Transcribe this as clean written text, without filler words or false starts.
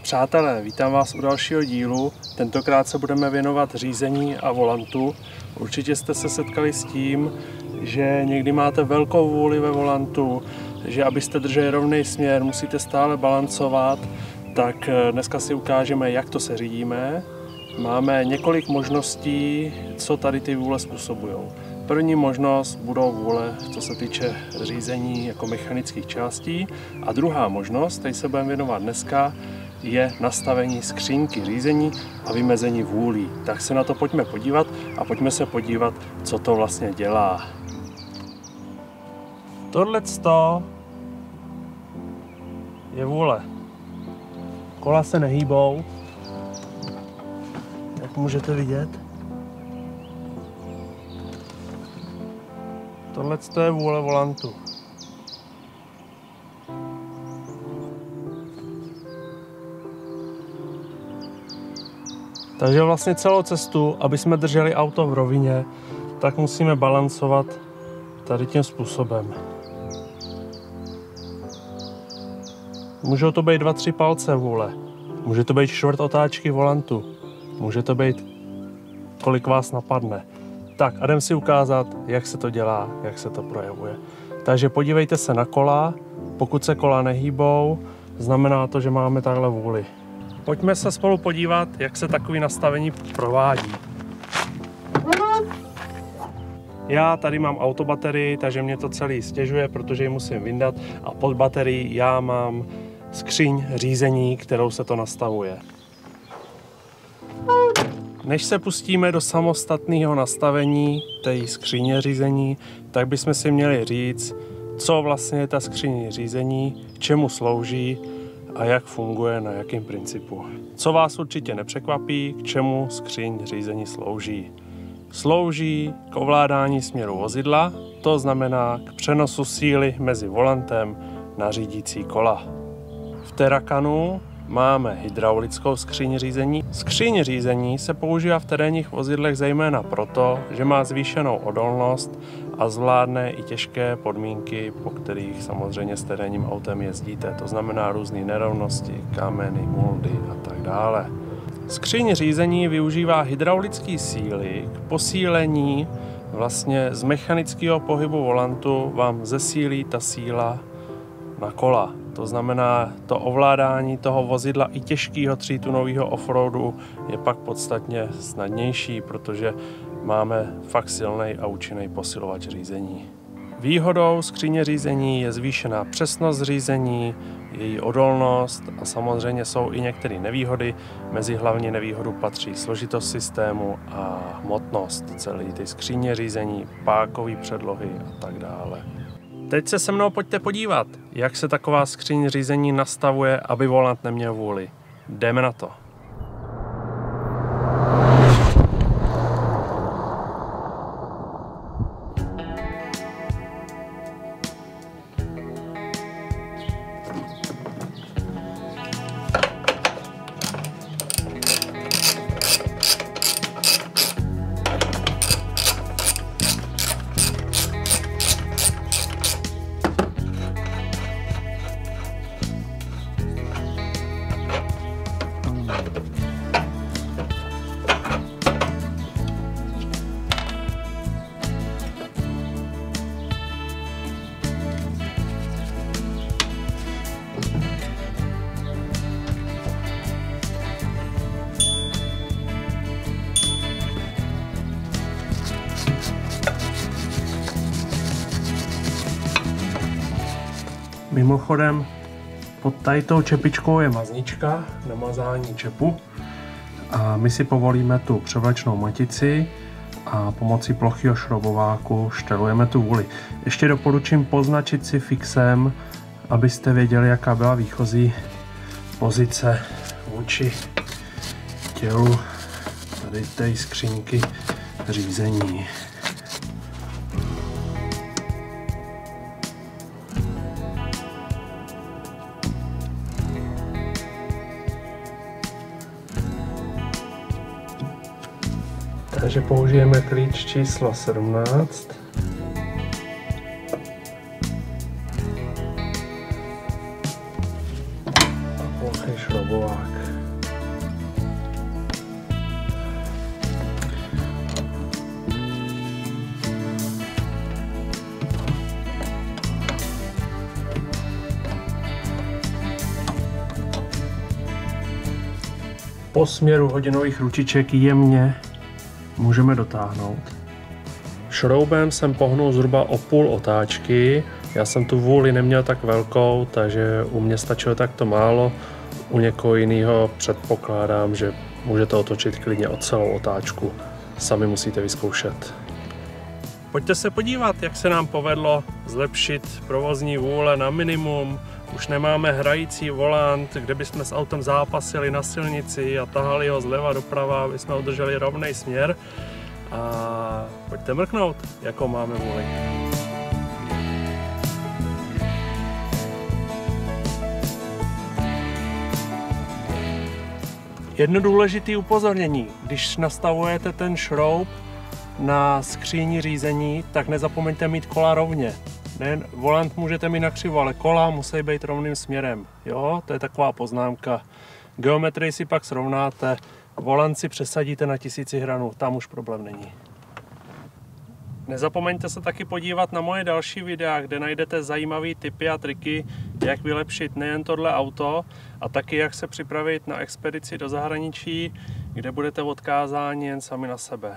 Přátelé, vítám vás u dalšího dílu. Tentokrát se budeme věnovat řízení a volantu. Určitě jste se setkali s tím, že někdy máte velkou vůli ve volantu, že abyste drželi rovný směr, musíte stále balancovat. Tak dneska si ukážeme, jak to se řídíme. Máme několik možností, co tady ty vůle způsobují. První možnost budou vůle, co se týče řízení jako mechanických částí. A druhá možnost, tady se budeme věnovat dneska, je nastavení skřínky řízení a vymezení vůlí. Tak se na to pojďme podívat a pojďme se podívat, co to vlastně dělá. Tohleto je vůle. Kola se nehýbou, jak můžete vidět. Tohleto je vůle volantu. Takže vlastně celou cestu, aby jsme drželi auto v rovině, tak musíme balancovat tady tím způsobem. Můžou to být 2-3 palce vůle, může to být čtvrt otáčky volantu, může to být kolik vás napadne. Tak a jdem si ukázat, jak se to dělá, jak se to projevuje. Takže podívejte se na kola, pokud se kola nehýbou, znamená to, že máme takhle vůli. Pojďme se spolu podívat, jak se takové nastavení provádí. Já tady mám autobaterii, takže mě to celý stěžuje, protože ji musím vyndat, a pod baterií já mám skříň řízení, kterou se to nastavuje. Než se pustíme do samostatného nastavení té skříně řízení, tak bychom si měli říct, co vlastně je ta skříň řízení, k čemu slouží a jak funguje, na jakém principu. Co vás určitě nepřekvapí, k čemu skříň řízení slouží. Slouží k ovládání směru vozidla, to znamená k přenosu síly mezi volantem na řídící kola. V Terracanu máme hydraulickou skříň řízení. Skříň řízení se používá v terénních vozidlech zejména proto, že má zvýšenou odolnost a zvládne i těžké podmínky, po kterých samozřejmě s terénním autem jezdíte. To znamená různé nerovnosti, kameny, muldy a tak dále. Skříň řízení využívá hydraulické síly k posílení vlastně z mechanického pohybu volantu vám zesílí ta síla na kola. To znamená, to ovládání toho vozidla i těžkého 3tunového offroadu je pak podstatně snadnější, protože máme fakt silný a účinný posilovač řízení. Výhodou skříně řízení je zvýšená přesnost řízení, její odolnost a samozřejmě jsou i některé nevýhody. Mezi hlavní nevýhodu patří složitost systému a hmotnost celé ty skříně řízení, pákové předlohy a tak dále. Teď se mnou pojďte podívat, jak se taková skříň řízení nastavuje, aby volant neměl vůli. Jdeme na to. Mimochodem, pod tadytou čepičkou je maznička na mazání čepu a my si povolíme tu převlečnou matici a pomocí plochého šrobováku štelujeme tu vůli. Ještě doporučím poznačit si fixem, abyste věděli, jaká byla výchozí pozice vůči tělu tady té skřínky řízení. Takže použijeme klíč číslo 17. A plochy šroubovák. Tak. Po směru hodinových ručiček jemně můžeme dotáhnout. Šroubem jsem pohnul zhruba o půl otáčky. Já jsem tu vůli neměl tak velkou, takže u mě stačilo takto málo. U někoho jiného předpokládám, že můžete otočit klidně o celou otáčku. Sami musíte vyzkoušet. Pojďte se podívat, jak se nám povedlo zlepšit provozní vůle na minimum. Už nemáme hrající volant, kde bychom s autem zápasili na silnici a tahali ho zleva doprava, aby jsme udrželi rovný směr. A pojďte mrknout, jakou máme vůli. Jedno důležité upozornění, když nastavujete ten šroub na skříni řízení, tak nezapomeňte mít kola rovně. Nejen volant můžete mít nakřivo, ale kola musí být rovným směrem. Jo, to je taková poznámka. Geometrii si pak srovnáte, volant si přesadíte na 1000 hranů, tam už problém není. Nezapomeňte se taky podívat na moje další videa, kde najdete zajímavé tipy a triky, jak vylepšit nejen tohle auto, a taky jak se připravit na expedici do zahraničí, kde budete odkázáni jen sami na sebe.